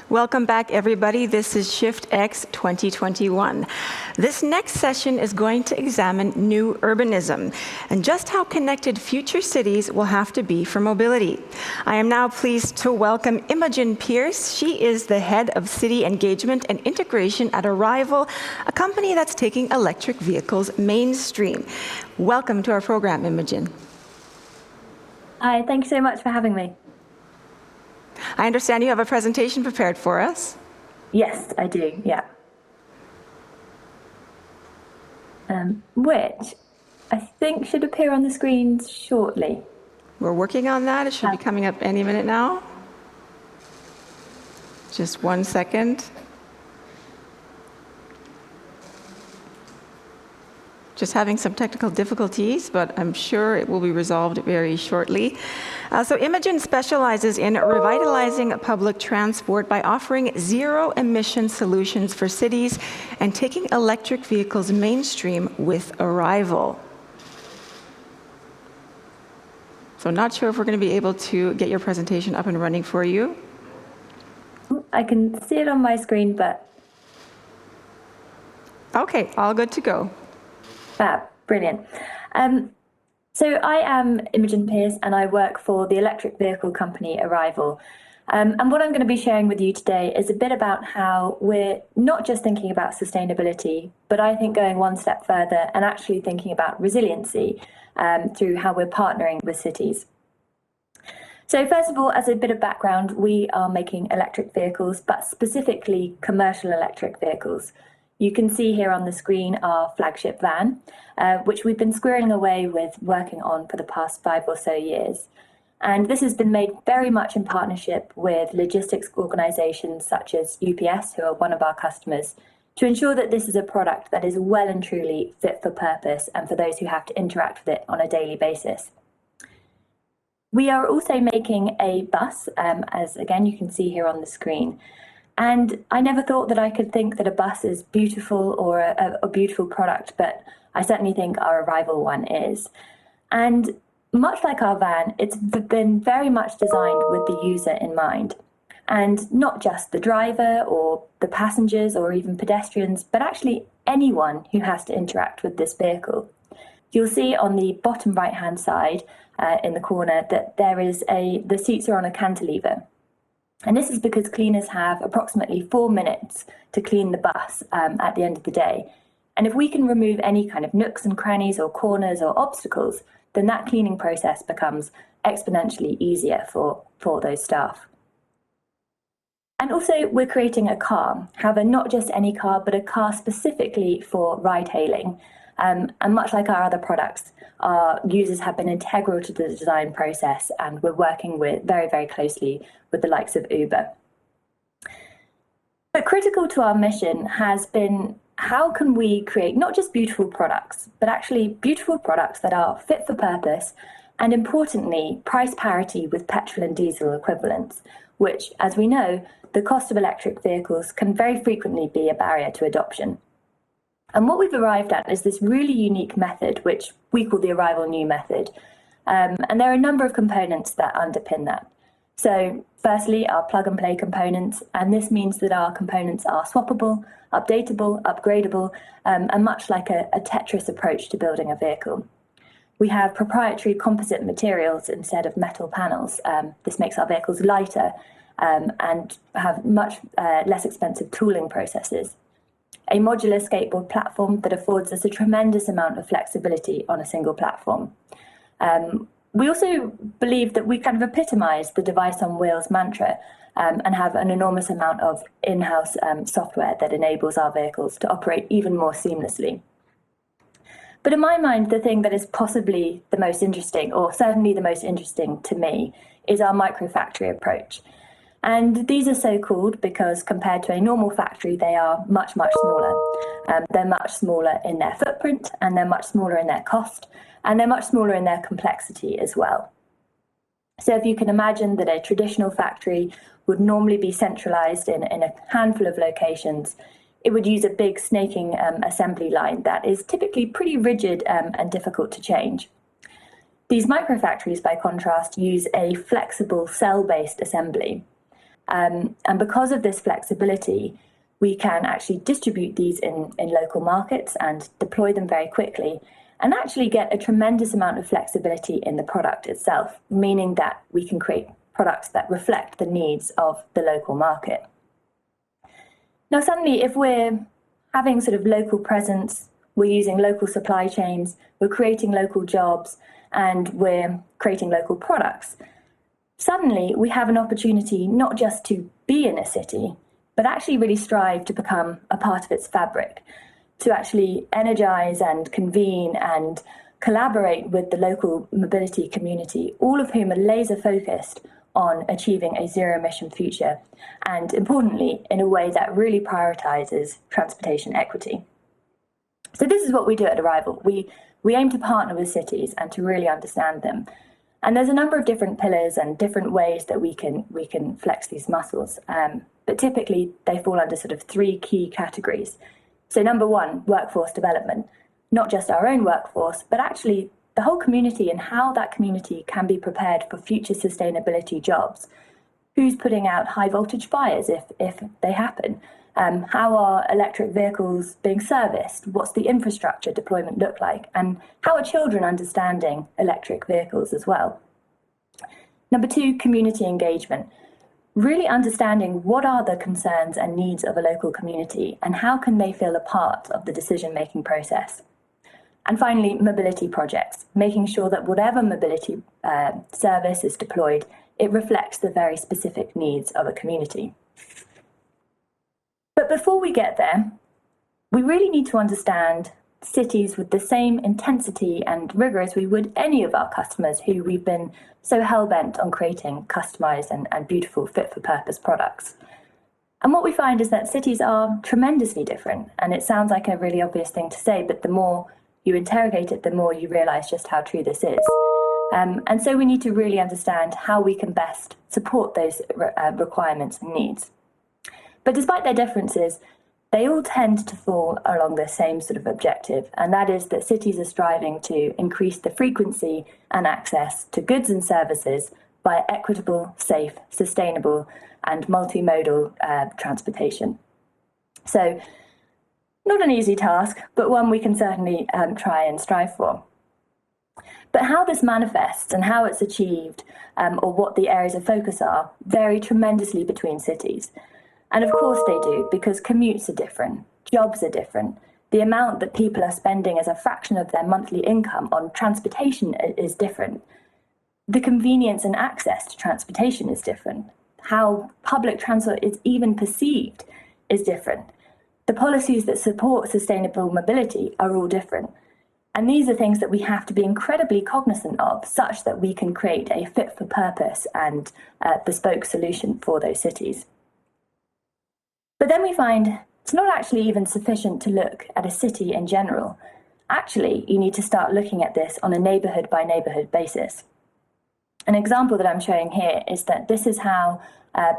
Welcome back, everybody. This is SHIFTx 2021. This next session is going to examine new urbanism and just how connected future cities will have to be for mobility. I am now pleased to welcome Imogen Pierce. She is the head of city engagement and integration at Arrival, a company that's taking electric vehicles mainstream. Welcome to our program, Imogen. Hi, thank you so much for having me. I understand you have a presentation prepared for us. Yes, I do, yeah. Which I think should appear on the screen shortly. We're working on that. It should be coming up any minute now. Just 1 second. Just having some technical difficulties, but I'm sure it will be resolved very shortly. So Imogen specializes in revitalizing public transport by offering zero-emission solutions for cities and taking electric vehicles mainstream with Arrival. So not sure if we're going to be able to get your presentation up and running for you. I can see it on my screen, but... Okay, all good to go. Fab, brilliant. So I am Imogen Pierce and I work for the electric vehicle company Arrival. And what I'm going to be sharing with you today is a bit about how we're not just thinking about sustainability, but I think going one step further and actually thinking about resiliency through how we're partnering with cities. So first of all, as a bit of background, we are making electric vehicles, but specifically commercial electric vehicles. You can see here on the screen our flagship van, which we've been squirreling away with working on for the past 5 or so years. And this has been made very much in partnership with logistics organisations such as UPS, who are one of our customers, to ensure that this is a product that is well and truly fit for purpose and for those who have to interact with it on a daily basis. We are also making a bus, as again you can see here on the screen. And I never thought that I could think that a bus is beautiful or a beautiful product, but I certainly think our Arrival one is. And much like our van, it's been very much designed with the user in mind. And not just the driver or the passengers or even pedestrians, but actually anyone who has to interact with this vehicle. You'll see on the bottom right-hand side in the corner that the seats are on a cantilever. And this is because cleaners have approximately 4 minutes to clean the bus at the end of the day. And if we can remove any kind of nooks and crannies or corners or obstacles, then that cleaning process becomes exponentially easier for those staff. And also we're creating a car, however, not just any car, but a car specifically for ride hailing. And much like our other products, our users have been integral to the design process, and we're working very, very closely with the likes of Uber. But critical to our mission has been how can we create not just beautiful products, but actually beautiful products that are fit for purpose and, importantly, price parity with petrol and diesel equivalents, which, as we know, the cost of electric vehicles can very frequently be a barrier to adoption. And what we've arrived at is this really unique method, which we call the Arrival New method. And there are a number of components that underpin that. So firstly, our plug and play components, and this means that our components are swappable, updatable, upgradable, and much like a Tetris approach to building a vehicle. We have proprietary composite materials instead of metal panels. This makes our vehicles lighter and have much less expensive tooling processes. A modular skateboard platform that affords us a tremendous amount of flexibility on a single platform. We also believe that we kind of epitomise the device on wheels mantra and have an enormous amount of in-house software that enables our vehicles to operate even more seamlessly. But in my mind, the thing that is possibly the most interesting, or certainly the most interesting to me, is our microfactory approach. And these are so called because compared to a normal factory, they are much, much smaller. They're much smaller in their footprint, and they're much smaller in their cost, and they're much smaller in their complexity as well. So if you can imagine that a traditional factory would normally be centralized in a handful of locations, it would use a big snaking assembly line that is typically pretty rigid and difficult to change. These microfactories, by contrast, use a flexible cell-based assembly. And because of this flexibility, we can actually distribute these in local markets and deploy them very quickly, and actually get a tremendous amount of flexibility in the product itself, meaning that we can create products that reflect the needs of the local market. Now, suddenly, if we're having sort of local presence, we're using local supply chains, we're creating local jobs, and we're creating local products, suddenly we have an opportunity not just to be in a city, but actually really strive to become a part of its fabric, to actually energize and convene and collaborate with the local mobility community, all of whom are laser focused on achieving a zero emission future, and importantly, in a way that really prioritizes transportation equity. So this is what we do at Arrival. We aim to partner with cities and to really understand them. And there's a number of different pillars and different ways that we can flex these muscles. But typically they fall under sort of three key categories. So number one, workforce development, not just our own workforce, but actually the whole community and how that community can be prepared for future sustainability jobs. Who's putting out high voltage fires if they happen? How are electric vehicles being serviced? What's the infrastructure deployment look like? And how are children understanding electric vehicles as well? Number two, community engagement. Really understanding what are the concerns and needs of a local community and how can they feel a part of the decision-making process. And finally, mobility projects, making sure that whatever mobility service is deployed, it reflects the very specific needs of a community. But before we get there, we really need to understand cities with the same intensity and rigor as we would any of our customers who we've been so hell-bent on creating customized and beautiful fit-for-purpose products. And what we find is that cities are tremendously different, and it sounds like a really obvious thing to say, but the more you interrogate it, the more you realize just how true this is. And so we need to really understand how we can best support those requirements and needs. But despite their differences, they all tend to fall along the same sort of objective, and that is that cities are striving to increase the frequency and access to goods and services by equitable, safe, sustainable, and multimodal transportation. So, not an easy task, but one we can certainly try and strive for. But how this manifests and how it's achieved, or what the areas of focus are, vary tremendously between cities. And of course they do, because commutes are different, jobs are different. The amount that people are spending as a fraction of their monthly income on transportation is different. The convenience and access to transportation is different. How public transport is even perceived is different. The policies that support sustainable mobility are all different. And these are things that we have to be incredibly cognizant of, such that we can create a fit for purpose and bespoke solution for those cities. But then we find it's not actually even sufficient to look at a city in general. Actually, you need to start looking at this on a neighbourhood by neighbourhood basis. An example that I'm showing here is that this is how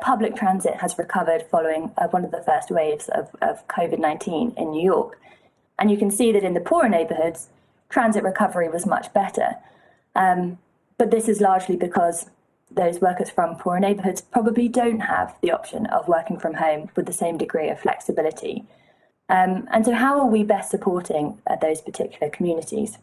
public transit has recovered following one of the first waves of COVID-19 in New York. And you can see that in the poorer neighbourhoods, transit recovery was much better. But this is largely because those workers from poorer neighbourhoods probably don't have the option of working from home with the same degree of flexibility. And so how are we best supporting those particular communities?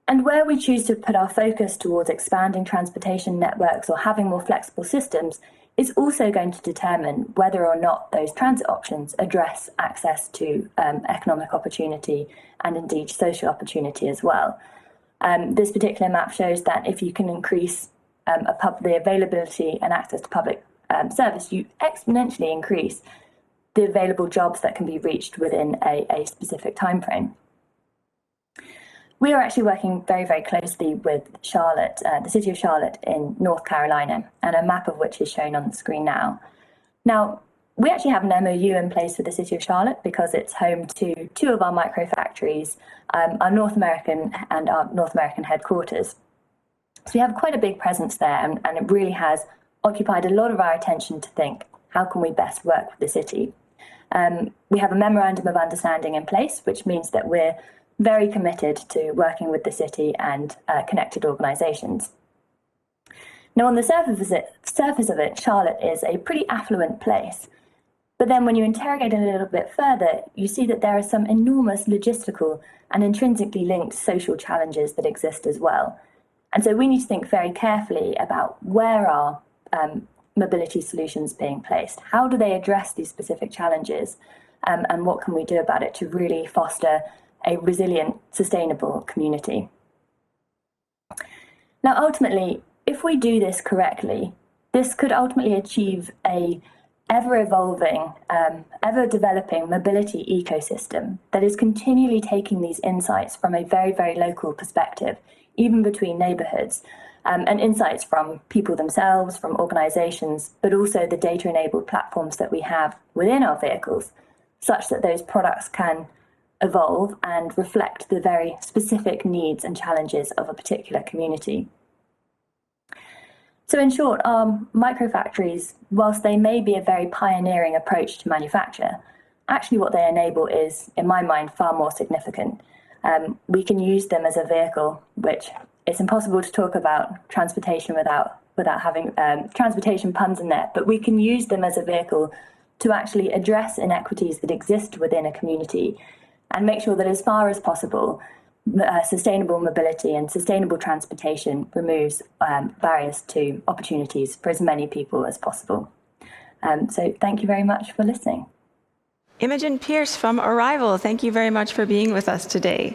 And where we choose to put our focus towards expanding transportation networks or having more flexible systems is also going to determine whether or not those transit options address access to economic opportunity and indeed social opportunity as well. This particular map shows that if you can increase the availability and access to public service, you exponentially increase the available jobs that can be reached within a specific time frame. We are actually working very, very closely with Charlotte, the city of Charlotte in North Carolina, and a map of which is shown on the screen now. Now, we actually have an MOU in place with the city of Charlotte because it's home to two of our micro factories, our North American headquarters. So we have quite a big presence there, and it really has occupied a lot of our attention to think, how can we best work with the city? We have a memorandum of understanding in place, which means that we're very committed to working with the city and connected organisations. Now, on the surface of it, Charlotte is a pretty affluent place. But then when you interrogate it a little bit further, you see that there are some enormous logistical and intrinsically linked social challenges that exist as well. And so we need to think very carefully about where are mobility solutions being placed? How do they address these specific challenges? And what can we do about it to really foster a resilient, sustainable community? Now, ultimately, if we do this correctly, this could ultimately achieve a ever-evolving, ever-developing mobility ecosystem that is continually taking these insights from a very, very local perspective, even between neighbourhoods, and insights from people themselves, from organisations, but also the data-enabled platforms that we have within our vehicles, such that those products can evolve and reflect the very specific needs and challenges of a particular community. So in short, our microfactories, whilst they may be a very pioneering approach to manufacture, actually what they enable is, in my mind, far more significant. We can use them as a vehicle, which it's impossible to talk about transportation without having transportation puns in there, but we can use them as a vehicle to actually address inequities that exist within a community and make sure that as far as possible, sustainable mobility and sustainable transportation removes barriers to opportunities for as many people as possible. So thank you very much for listening. Imogen Pierce from Arrival, thank you very much for being with us today.